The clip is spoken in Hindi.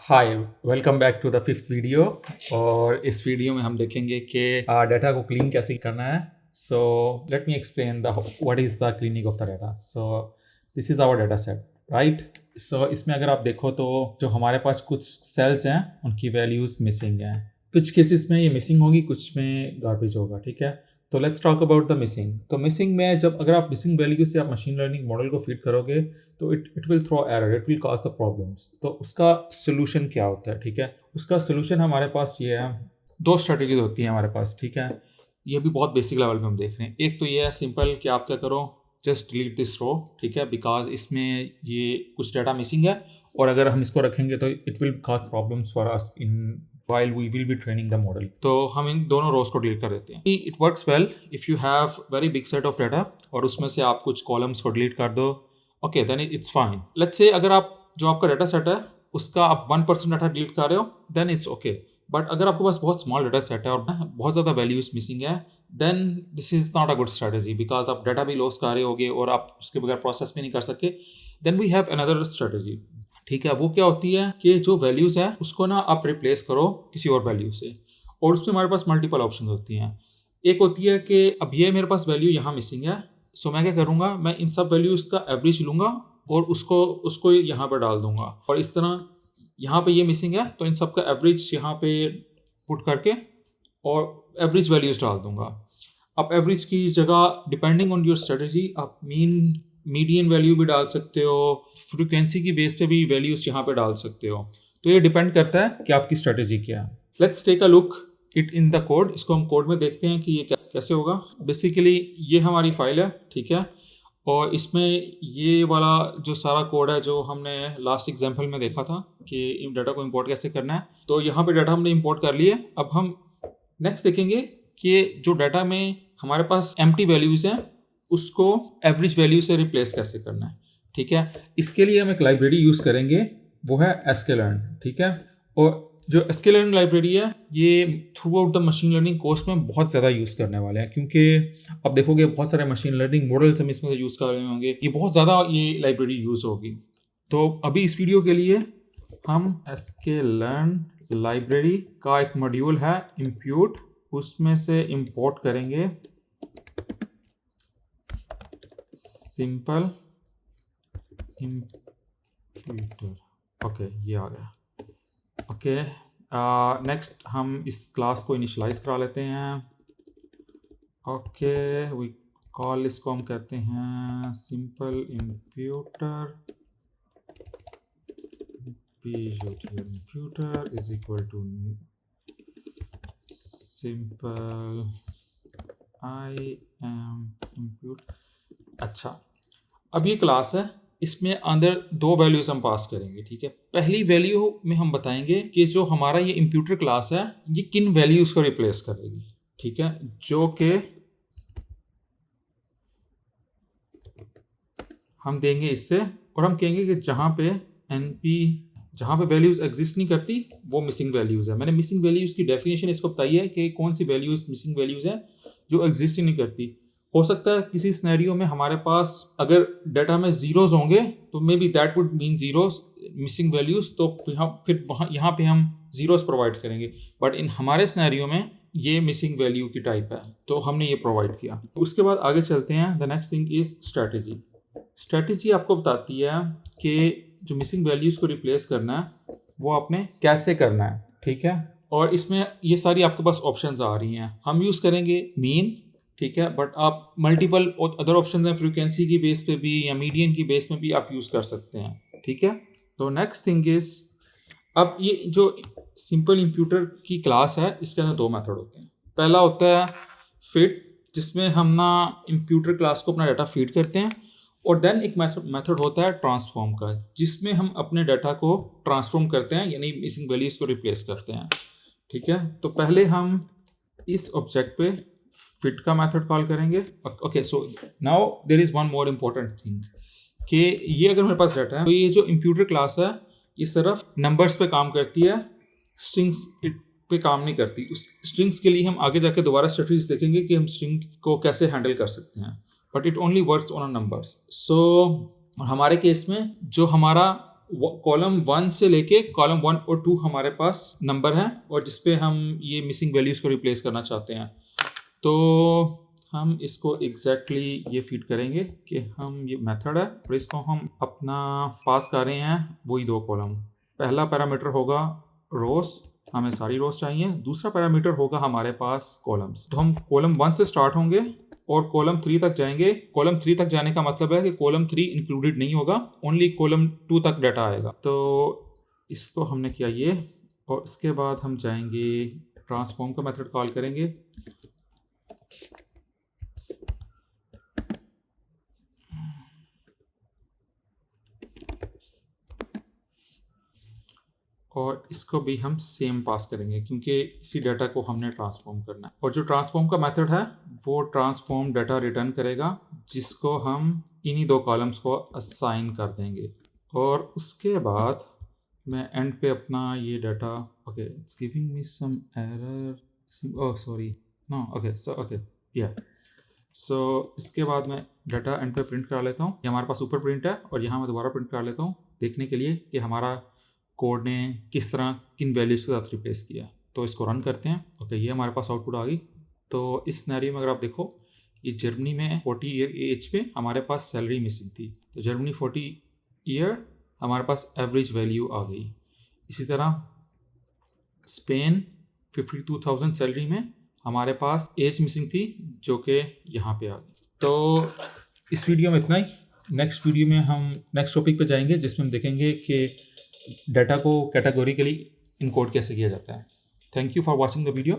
Hi, welcome back to the fifth video. और इस वीडियो में हम देखेंगे कि डाटा को क्लीन कैसे करना है। So let me explain the what is the cleaning of the data. So this is our data set, right. So इसमें अगर आप देखो तो जो हमारे पास कुछ सेल्स हैं उनकी वैल्यूज़ मिसिंग हैं। कुछ केसेस में ये मिसिंग होगी, कुछ में गार्बेज होगा, ठीक है। तो let's talk about the missing. तो मिसिंग में जब अगर आप मिसिंग वैल्यू से आप मशीन लर्निंग मॉडल को फीड करोगे तो it will throw error, it will cause the problems. तो उसका सोल्यूशन क्या होता है, ठीक है। उसका सोल्यूशन हमारे पास ये है, दो स्ट्रेटजीज होती हैं हमारे पास, ठीक है। ये भी बहुत बेसिक लेवल पे हम देख रहे हैं। एक तो ये है सिंपल कि आप क्या करो, जस्ट डिलीट दिस रो, ठीक है, बिकॉज इसमें ये कुछ डाटा मिसिंग है और अगर हम इसको रखेंगे तो it will cause problems for us in while we will be training the model। तो हम इन दोनों रोज को डिलीट कर देते हैं। It works well if you have very big set of data और उसमें से आप कुछ कॉलम्स को डिलीट कर दो, okay, then it's fine. Let's say अगर आप जो आपका डाटा सेट है उसका आप 1% डाटा डिलीट कर रहे हो, देन इट्स ओके। बट अगर आपके पास बहुत स्मॉल डाटा सेट है और बहुत ज़्यादा वैल्यूज मिसिंग है, then this is not a good strategy, because आप डाटा भी लॉस कर रहे होगे और आप उसके बगैर प्रोसेस भी नहीं कर सके। Then we have another strategy, ठीक है। वो क्या होती है कि जो वैल्यूज़ है उसको ना आप रिप्लेस करो किसी और वैल्यू से, और उसमें हमारे पास मल्टीपल ऑप्शन होती हैं। एक होती है कि अब ये मेरे पास वैल्यू यहाँ मिसिंग है, सो मैं क्या करूँगा, मैं इन सब वैल्यूज़ का एवरेज लूँगा और उसको उसको यहाँ पर डाल दूँगा, और इस तरह यहाँ पे ये मिसिंग है तो इन सब का एवरेज यहाँ पे पुट करके और एवरेज वैल्यूज़ डाल दूँगा। अब एवरेज की जगह डिपेंडिंग ऑन योर स्ट्रेटजी आप मीडियन वैल्यू भी डाल सकते हो, फ्रीक्वेंसी की बेस पे भी वैल्यूज यहाँ पे डाल सकते हो। तो ये डिपेंड करता है कि आपकी स्ट्रेटेजी क्या है। Let's take a look it in the code. इसको हम कोड में देखते हैं कि ये कैसे होगा। बेसिकली ये हमारी फाइल है, ठीक है, और इसमें ये वाला जो सारा कोड है जो हमने लास्ट एग्जाम्पल में देखा था कि डाटा को इम्पोर्ट कैसे करना है, तो यहाँ पे डाटा हमने इम्पोर्ट कर लिए। अब हम नेक्स्ट देखेंगे कि जो डाटा में हमारे पास एम्प्टी वैल्यूज़ हैं उसको एवरेज वैल्यू से रिप्लेस कैसे करना है, ठीक है। इसके लिए हम एक लाइब्रेरी यूज़ करेंगे, वो है sklearn, ठीक है। और जो sklearn लाइब्रेरी है ये through out the machine learning course में बहुत ज़्यादा यूज़ करने वाले हैं, क्योंकि अब देखोगे बहुत सारे मशीन लर्निंग मॉडल्स हम इसमें से यूज़ कर रहे होंगे, ये बहुत ज़्यादा ये लाइब्रेरी यूज़ होगी। तो अभी इस वीडियो के लिए हम sklearn लाइब्रेरी का एक मॉड्यूल है इम्प्यूट, उसमें से इम्पोर्ट करेंगे सिंपल इम्प्यूटर। ओके, ये आ गया। ओके, नेक्स्ट हम इस क्लास को इनिशलाइज करा लेते हैं। ओके, वी कॉल, इसको हम कहते हैं simple imputer. Imputer is equal to simple I M impute. अच्छा, अब ये क्लास है, इसमें अंदर दो वैल्यूज हम पास करेंगे, ठीक है। पहली वैल्यू में हम बताएंगे कि जो हमारा ये इम्प्यूटर क्लास है ये किन वैल्यूज को रिप्लेस करेगी, ठीक है, जो कि हम देंगे इससे, और हम कहेंगे कि जहाँ पे वैल्यूज एग्जिस्ट नहीं करती वो मिसिंग वैल्यूज है। मैंने मिसिंग वैल्यूज की डेफिनेशन इसको बताई है कि कौन सी वैल्यूज मिसिंग वैल्यूज है जो एग्जिस्ट ही नहीं करती। हो सकता है किसी सिनेरियो में हमारे पास अगर डाटा में जीरोज होंगे तो may be that would mean zeros missing values, तो फिर यहाँ पे हम जीरोज प्रोवाइड करेंगे। बट इन हमारे सिनेरियो में ये मिसिंग वैल्यू की टाइप है, तो हमने ये प्रोवाइड किया। उसके बाद आगे चलते हैं। The next thing is strategy. Strategy आपको बताती है कि जो मिसिंग वैल्यूज को रिप्लेस करना है वो आपने कैसे करना है, ठीक है। और इसमें ये सारी आपके पास ऑप्शंस आ रही हैं। हम यूज़ करेंगे मीन, ठीक है, बट आप मल्टीपल अदर ऑप्शन हैं, फ्रीक्वेंसी की बेस पे भी या मीडियन की बेस में भी आप यूज़ कर सकते हैं, ठीक है। तो नेक्स्ट थिंग इज, अब ये जो सिंपल इम्प्यूटर की क्लास है इसके अंदर दो मेथड होते हैं। पहला होता है फिट, जिसमें हम ना इम्प्यूटर क्लास को अपना डाटा फीड करते हैं, और देन एक मेथड होता है ट्रांसफॉर्म का, जिसमें हम अपने डाटा को ट्रांसफॉर्म करते हैं, यानी मिसिंग वैल्यूज को रिप्लेस करते हैं, ठीक है। तो पहले हम इस ऑब्जेक्ट पे फिट का मेथड कॉल करेंगे। Okay, so now there is one more important thing कि ये अगर मेरे पास डाटा है तो ये जो इम्प्यूटर क्लास है ये सिर्फ नंबर्स पे काम करती है, स्ट्रिंग्स पे काम नहीं करती। उस स्ट्रिंग्स के लिए हम आगे जाके दोबारा स्ट्रेटजीज देखेंगे कि हम स्ट्रिंग को कैसे हैंडल कर सकते हैं, but it only works on numbers. So हमारे केस में जो हमारा कॉलम 1 से लेके कॉलम 1 और 2 हमारे पास नंबर हैं और जिस पे हम ये मिसिंग वैल्यूज़ को रिप्लेस करना चाहते हैं। तो हम इसको एग्जैक्टली ये फीड करेंगे कि हम ये मेथड है और इसको हम अपना पास कर रहे हैं वही 2 कॉलम। पहला पैरामीटर होगा रोज, हमें सारी रोज चाहिए। दूसरा पैरामीटर होगा हमारे पास कॉलम्स। तो हम कॉलम 1 से स्टार्ट होंगे और कॉलम 3 तक जाएंगे। कॉलम 3 तक जाने का मतलब है कि कॉलम 3 इंक्लूडेड नहीं होगा, ओनली कॉलम 2 तक डाटा आएगा। तो इसको हमने किया ये, और इसके बाद हम जाएंगे ट्रांसफॉर्म का मेथड कॉल करेंगे। और इसको भी हम सेम पास करेंगे क्योंकि इसी डाटा को हमने ट्रांसफॉर्म करना है। और जो ट्रांसफॉर्म का मेथड है वो ट्रांसफॉर्म डाटा रिटर्न करेगा जिसको हम इन्हीं 2 कॉलम्स को असाइन कर देंगे। और उसके बाद मैं एंड पे अपना ये data, okay it's giving me some error, oh sorry, no okay so okay या सो इसके बाद मैं डाटा एंड पे प्रिंट करा लेता हूँ। ये हमारे पास ऊपर प्रिंट है और यहाँ मैं दोबारा प्रिंट करा लेता हूँ देखने के लिए कि हमारा कोड ने किस तरह किन वैल्यूज़ के साथ रिप्लेस किया। तो इसको रन करते हैं। ओके ये हमारे पास आउटपुट आ गई। तो इस सिनेरियो में अगर आप देखो, ये जर्मनी में 40 ईयर एज पे हमारे पास सैलरी मिसिंग थी, तो जर्मनी 40 ईयर हमारे पास एवरेज वैल्यू आ गई। इसी तरह स्पेन 52,000 सैलरी में हमारे पास एज मिसिंग थी जो कि यहाँ पे आ गई। तो इस वीडियो में इतना ही। नेक्स्ट वीडियो में हम नेक्स्ट टॉपिक पे जाएंगे जिसमें हम देखेंगे कि डाटा को कैटेगोरिकली इनकोड कैसे किया जाता है। Thank you for watching the video.